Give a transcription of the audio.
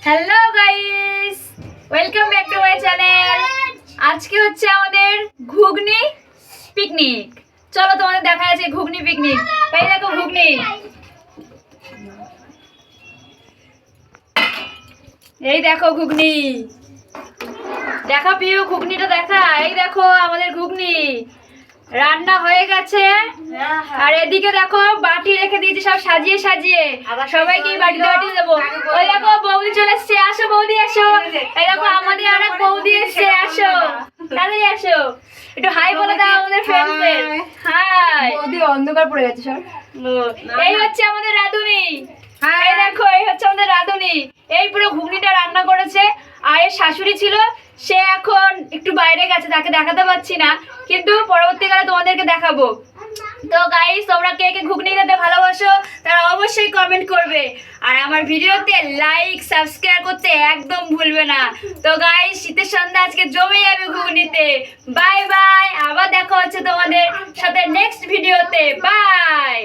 Hello guys, welcome back to my channel. আজকে হচ্ছে আমাদের ঘুগনি পিকনিক। চলো তোমাদের দেখা যাচ্ছে ঘুগনি পিকনিক। এই দেখো ঘুগনি, এই দেখো ঘুগনি, দেখা পিউ ঘুগনিটা দেখা। এই দেখো আমাদের ঘুগনি রান্না হয়ে গেছে। আর এদিকে দেখো বাটি রেখে দিয়েছি সব সাজিয়ে সাজিয়ে, সবাইকে বাটিতে বাটি দেবো। ওই দেখো বৌদি চলে এসছে, আসো বৌদি আসো। এই দেখো আমাদের আরেক বৌদি এসছে, আসো তাড়াতাড়ি আসো, একটু হাই বলে দাও আমাদের ফ্রেন্ডদের। হাই। বৌদি অন্ধকার পড়ে গেছে সব। এই হচ্ছে আমাদের রাধুনি। এই দেখো এই হচ্ছে আমাদের রাধুনি। এই পুরো ঘুগনিটা রান্না করেছে। আর এর শাশুড়ি ছিল, সে এখন একটু বাইরে গেছে, তাকে দেখাতে পাচ্ছি না, কিন্তু পরবর্তীকালে তোমাদেরকে দেখাবো। তো গাইস, তোমরা কে কে ঘুগনি খেতে ভালোবাসো তারা অবশ্যই কমেন্ট করবে। আর আমার ভিডিওতে লাইক সাবস্ক্রাইব করতে একদম ভুলবে না। তো গাইস, শীতের সন্ধ্যা আজকে জমে যাবে ঘুগনিতে। বাই বাই, আবার দেখা হচ্ছে তোমাদের সাথে নেক্সট ভিডিওতে। বাই।